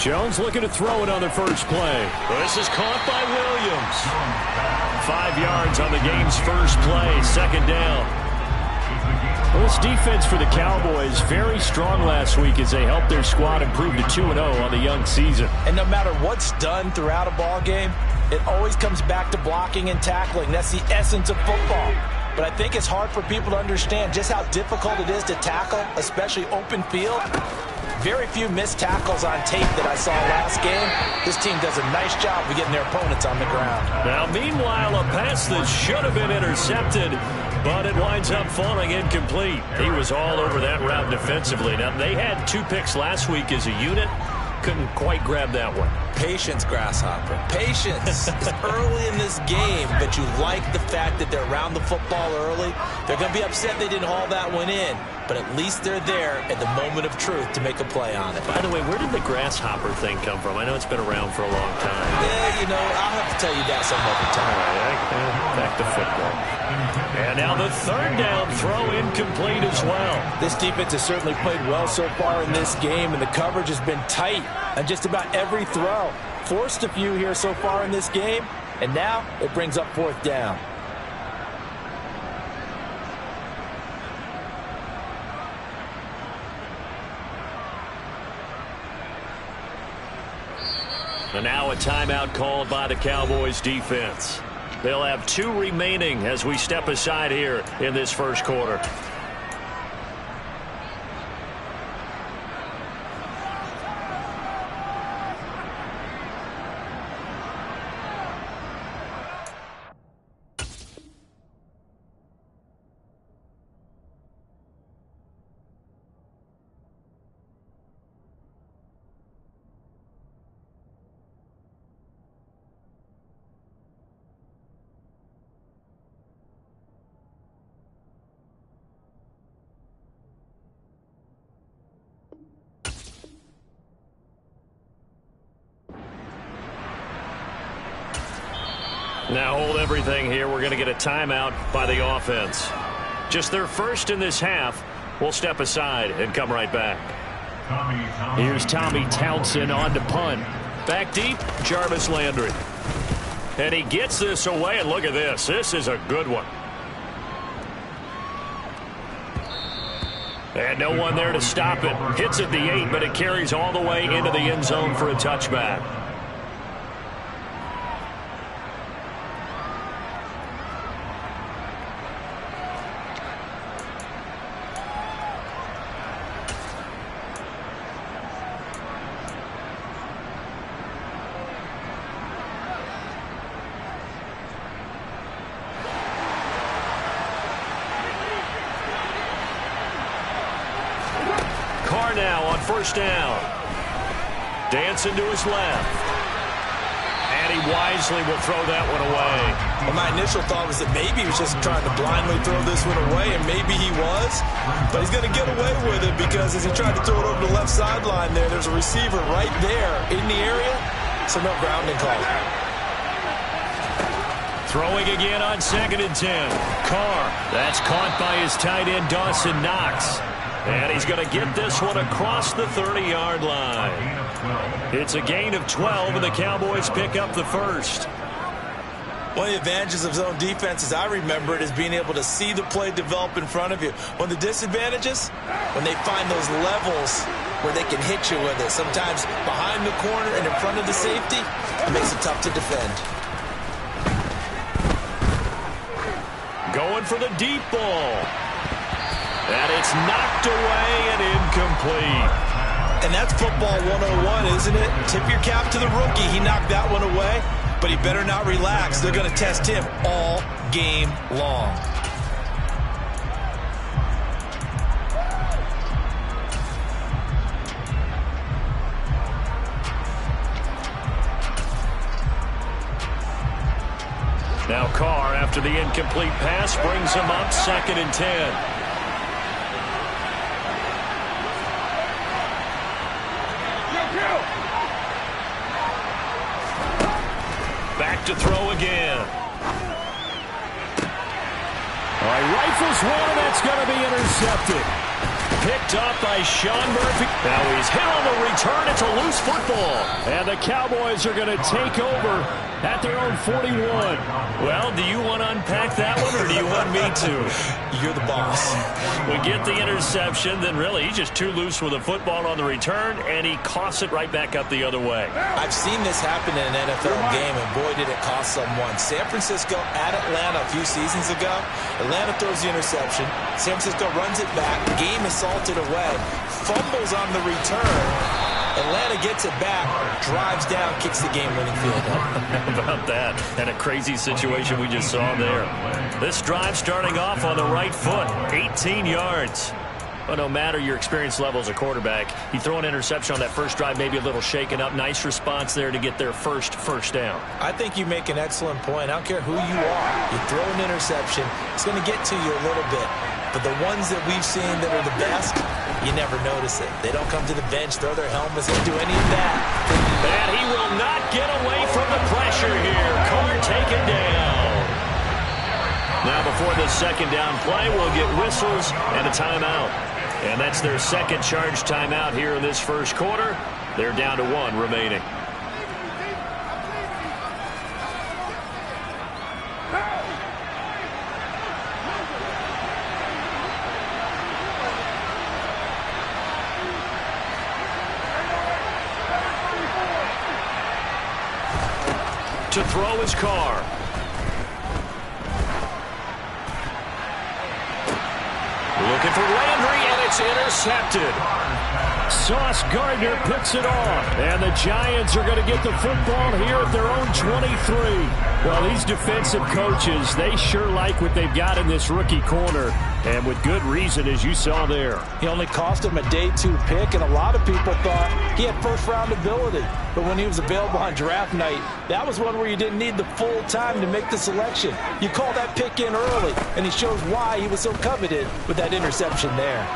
Jones looking to throw it on the first play. This is caught by Williams. 5 yards on the game's first play, second down. Well, this defense for the Cowboys very strong last week as they helped their squad improve to 2-0 on the young season. And no matter what's done throughout a ball game, it always comes back to blocking and tackling. That's the essence of football. But I think it's hard for people to understand just how difficult it is to tackle, especially open field. Very few missed tackles on tape that I saw last game. This team does a nice job of getting their opponents on the ground. Now, meanwhile, a pass that should have been intercepted, but it winds up falling incomplete. He was all over that route defensively. Now, they had 2 picks last week as a unit. Couldn't quite grab that one. Patience, Grasshopper. Patience. It's early in this game, but you like the fact that they're around the football early. They're going to be upset they didn't haul that one in, but at least they're there at the moment of truth to make a play on it. By the way, where did the Grasshopper thing come from? I know it's been around for a long time. Yeah, you know, I'll have to tell you that some other time. All right, back to football. And now the third down throw incomplete as well. This defense has certainly played well so far in this game, and the coverage has been tight on just about every throw. Forced a few here so far in this game, and now it brings up fourth down. And now a timeout called by the Cowboys defense. They'll have 2 remaining as we step aside here in this first quarter. Now hold everything here. We're going to get a timeout by the offense. Just their first in this half. We'll step aside and come right back. Here's Tommy Townsend on to punt. Back deep, Jarvis Landry. And he gets this away, and look at this. This is a good one. And no one there to stop it. Hits at the 8, but it carries all the way into the end zone for a touchback. Now on first down. Dancing to his left. And he wisely will throw that one away. Well, my initial thought was that maybe he was just trying to blindly throw this one away, and maybe he was. But he's going to get away with it because as he tried to throw it over the left sideline there's a receiver right there in the area. So no grounding call. Throwing again on 2nd and 10. Carr. That's caught by his tight end, Dawson Knox. And he's going to get this one across the 30-yard line. It's a gain of 12, and the Cowboys pick up the first. One of the advantages of zone defense, as I remember it, is being able to see the play develop in front of you. One of the disadvantages, when they find those levels where they can hit you with it. Sometimes behind the corner and in front of the safety, it makes it tough to defend. Going for the deep ball. And it's knocked away and incomplete. And that's football 101, isn't it? Tip your cap to the rookie. He knocked that one away, but he better not relax. They're going to test him all game long. Now Carr, after the incomplete pass, brings him up 2nd and 10. Back to throw again. All right, rifles one, and that's going to be intercepted. picked up by Sean Murphy. Now he's hit on the return. It's a loose football. And the Cowboys are going to take over at their own 41. Well, do you want to unpack that one, or do you want me to? You're the boss. We get the interception, then really he's just too loose with the football on the return, and he coughs it right back up the other way. I've seen this happen in an NFL game, and boy, did it cost someone. San Francisco at Atlanta a few seasons ago. Atlanta throws the interception. San Francisco runs it back. Game is salted away. Fumbles on the return. Atlanta gets it back, drives down, kicks the game-winning field goal. How about that? And a crazy situation we just saw there. This drive starting off on the right foot, 18 yards. Well, no matter your experience level as a quarterback, you throw an interception on that first drive, maybe a little shaken up. Nice response there to get their first down. I think you make an excellent point. I don't care who you are. You throw an interception, it's going to get to you a little bit. But the ones that we've seen that are the best, you never notice it. They don't come to the bench, throw their helmets, and do any of that. And he will not get away from the pressure here. Carr taken down. Now before the second down play, we'll get whistles and a timeout. And that's their second charge timeout here in this first quarter. They're down to 1 remaining. To throw his Carr. Looking for Landry, and it's intercepted. Sauce Gardner picks it off. And the Giants are going to get the football here at their own 23. Well, these defensive coaches, they sure like what they've got in this rookie corner. And with good reason, as you saw there. He only cost him a day 2 pick, and a lot of people thought he had first-round ability. But when he was available on draft night, that was one where you didn't need the full time to make the selection. You call that pick in early, and he shows why he was so coveted with that interception there.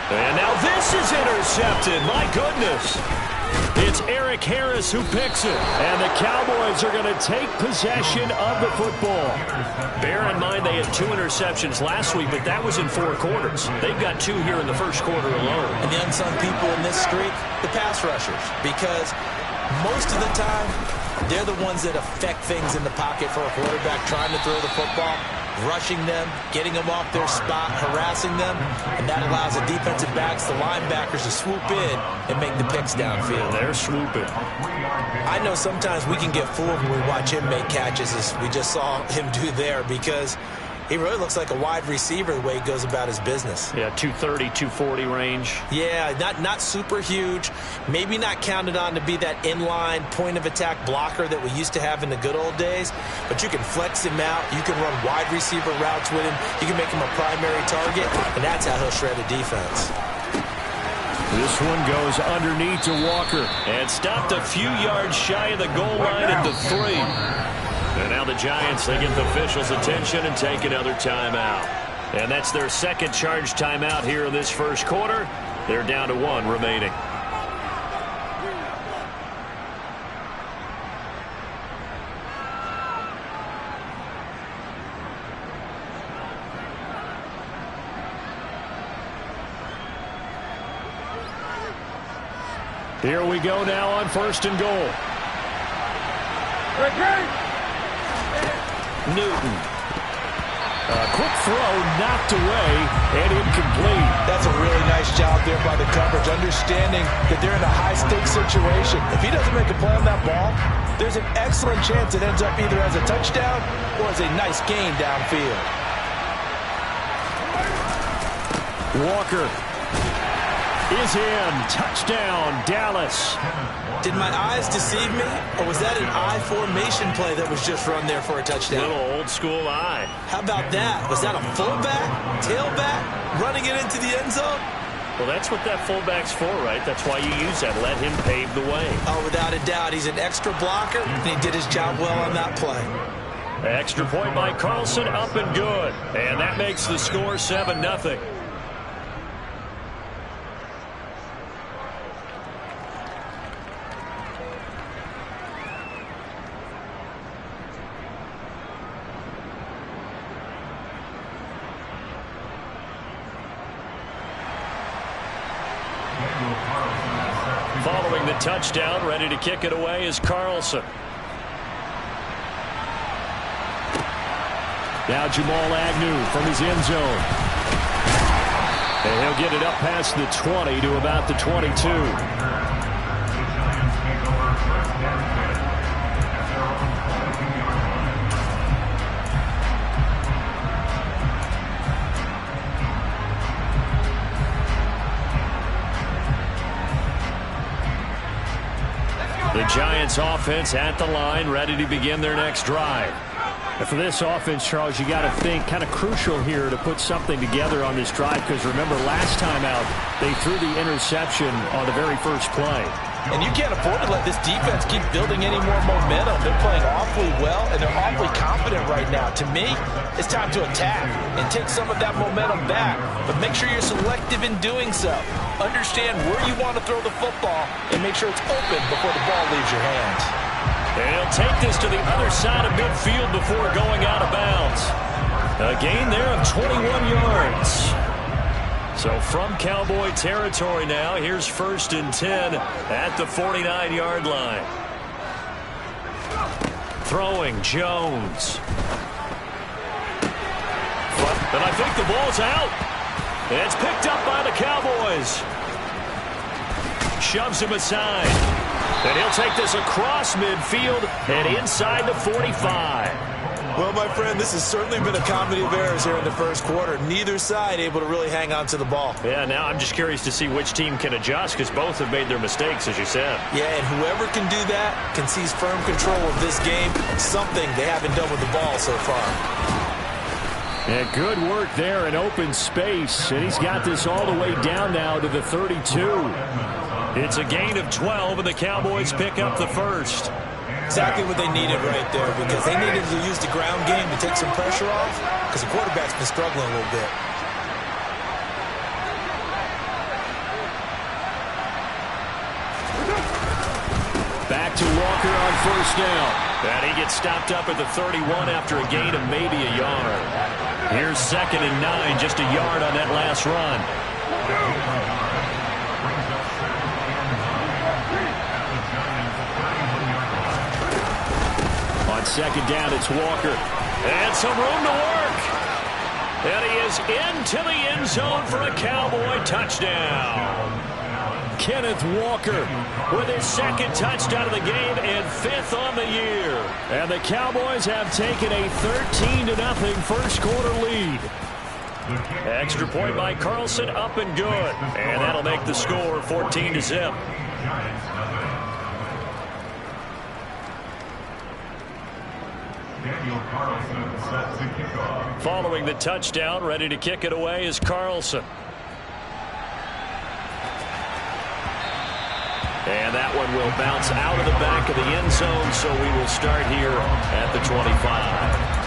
And now this is intercepted. My goodness. It's Eric Harris who picks it. And the Cowboys are going to take possession of the football. Bear in mind they had 2 interceptions last week, but that was in 4 quarters. They've got 2 here in the first quarter alone. And the unsung people in this streak, the pass rushers. Because most of the time, they're the ones that affect things in the pocket for a quarterback trying to throw the football. Rushing them, getting them off their spot, harassing them, and that allows the defensive backs, the linebackers, to swoop in and make the picks downfield. They're swooping. I know sometimes we can get fooled when we watch him make catches, as we just saw him do there, because he really looks like a wide receiver the way he goes about his business. Yeah, 230, 240 range. Yeah, not super huge. Maybe not counted on to be that inline point-of-attack blocker that we used to have in the good old days. But you can flex him out. You can run wide receiver routes with him. You can make him a primary target, and that's how he'll shred a defense. This one goes underneath to Walker. And stopped a few yards shy of the goal line at the 3. And now the Giants, they get the officials' attention and take another timeout. And that's their second charge timeout here in this first quarter. They're down to 1 remaining. Here we go now on 1st and goal. Newton. A quick throw knocked away and incomplete. That's a really nice job there by the coverage, understanding that they're in a high-stakes situation. If he doesn't make a play on that ball, there's an excellent chance it ends up either as a touchdown or as a nice gain downfield. Walker is in. Touchdown, Dallas. Did my eyes deceive me, or was that an I formation play that was just run there for a touchdown? Little old school eye. How about that? Was that a fullback, tailback, running it into the end zone? Well, that's what that fullback's for, right? That's why you use that. Let him pave the way. Oh, without a doubt. He's an extra blocker, and he did his job well on that play. Extra point by Carlson, up and good. And that makes the score 7-0. Following the touchdown, ready to kick it away is Carlson. Now Jamal Agnew from his end zone. And he'll get it up past the 20 to about the 22. The Giants offense at the line, ready to begin their next drive. And for this offense, Charles, you got to think kind of crucial here to put something together on this drive, because remember last time out they threw the interception on the very first play. And you can't afford to let this defense keep building any more momentum. They're playing awfully well, and they're awfully confident right now. To me, it's time to attack and take some of that momentum back. But make sure you're selective in doing so. Understand where you want to throw the football and make sure it's open before the ball leaves your hands. And he'll take this to the other side of midfield before going out of bounds. A gain there of 21 yards. So from Cowboy territory now, here's 1st and 10 at the 49-yard line. Throwing Jones. And I think the ball's out. It's picked up by the Cowboys. Shoves him aside. And he'll take this across midfield and inside the 45. Well, my friend, this has certainly been a comedy of errors here in the first quarter. Neither side able to really hang on to the ball. Yeah, now I'm just curious to see which team can adjust, because both have made their mistakes, as you said. Yeah, and whoever can do that can seize firm control of this game, something they haven't done with the ball so far. And good work there in open space, and he's got this all the way down now to the 32. It's a gain of 12, and the Cowboys pick up the first. Exactly what they needed right there, because they needed to use the ground game to take some pressure off, because the quarterback's been struggling a little bit. Back to Walker on 1st down. And he gets stopped up at the 31 after a gain of maybe a yard. Here's 2nd and 9, just a yard on that last run. On 2nd down, it's Walker. And some room to work. And he is into the end zone for a Cowboy touchdown. Kenneth Walker with his 2nd touchdown of the game and 5th on the year. And the Cowboys have taken a 13-0 first quarter lead. Extra point by Carlson, up and good. And that'll make the score 14-0. Following the touchdown, ready to kick it away is Carlson. And that one will bounce out of the back of the end zone, so we will start here at the 25.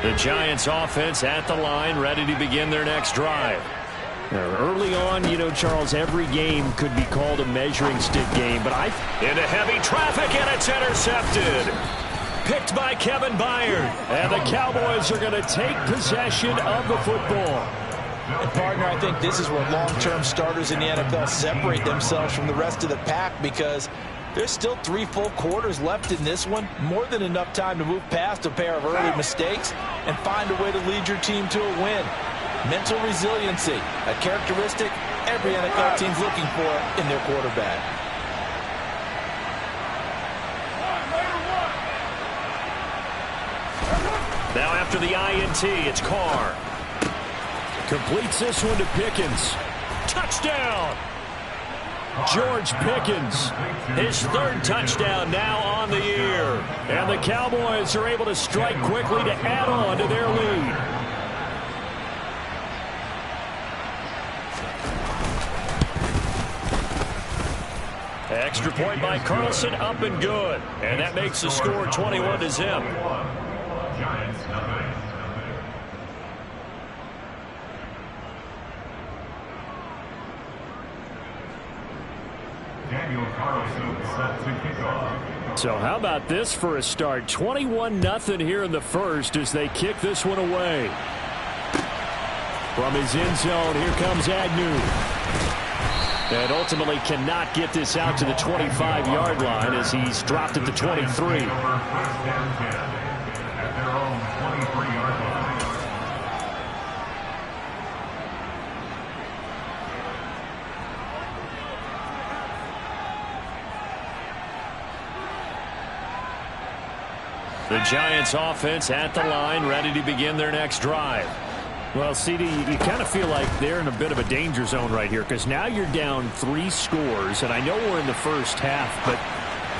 The Giants offense at the line, ready to begin their next drive. Early on, you know, Charles, every game could be called a measuring stick game, but into heavy traffic, and it's intercepted. Picked by Kevin Byard. And the Cowboys are going to take possession of the football. And, partner, I think this is where long-term starters in the NFL separate themselves from the rest of the pack, because there's still 3 full quarters left in this one. More than enough time to move past a pair of early mistakes and find a way to lead your team to a win. Mental resiliency, a characteristic every NFL team's looking for in their quarterback. Now after the INT, it's Carr. Completes this one to Pickens. Touchdown! George Pickens, his 3rd touchdown now on the year. And the Cowboys are able to strike quickly to add on to their lead. Extra point by Carlson, up and good. And that makes the score 21-0. So how about this for a start? 21-0 here in the first as they kick this one away. From his end zone, here comes Agnew. And ultimately cannot get this out to the 25-yard line as he's dropped at the 23. The Giants offense at the line, ready to begin their next drive. Well, CD, you kind of feel like they're in a bit of a danger zone right here because now you're down 3 scores, and I know we're in the first half, but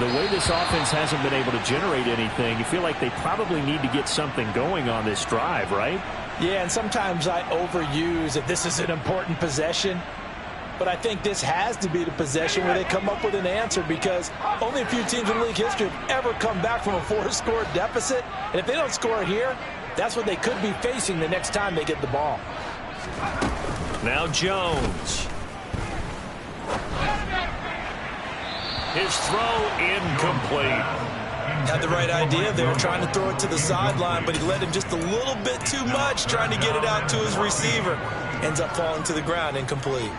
the way this offense hasn't been able to generate anything, you feel like they probably need to get something going on this drive, right? Yeah, and sometimes I overuse that this is an important possession. But I think this has to be the possession where they come up with an answer because only a few teams in league history have ever come back from a 4-score deficit. And if they don't score here, that's what they could be facing the next time they get the ball. Now Jones. His throw incomplete. Had the right idea there, trying to throw it to the sideline, but he led him just a little bit too much trying to get it out to his receiver. Ends up falling to the ground incomplete.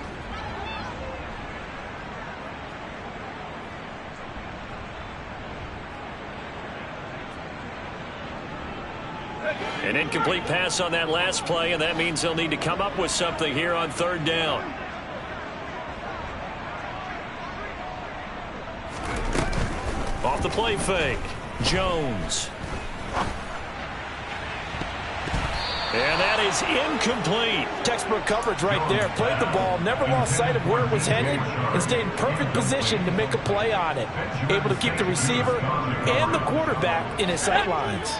An incomplete pass on that last play, and that means they'll need to come up with something here on 3rd down. Off the play fake, Jones. And that is incomplete. Textbook coverage right there. Played the ball, never lost sight of where it was headed, and stayed in perfect position to make a play on it. Able to keep the receiver and the quarterback in his sight lines.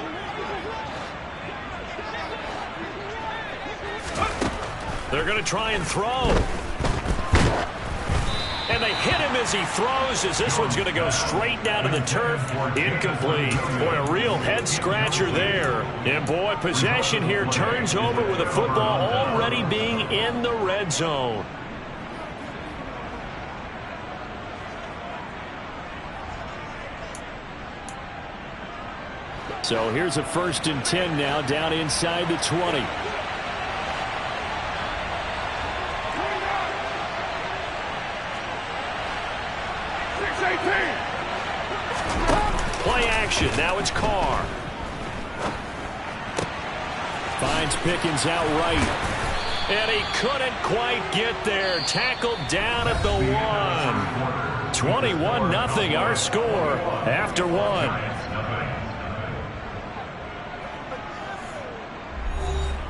They're going to try and throw. And they hit him as he throws, as this one's going to go straight down to the turf. Incomplete. Boy, a real head-scratcher there. And, boy, possession here turns over with the football already being in the red zone. So here's a 1st and 10 now, down inside the 20. Play action. Now it's Carr. Finds Pickens out right. And he couldn't quite get there. Tackled down at the 1. 21-0 our score after 1.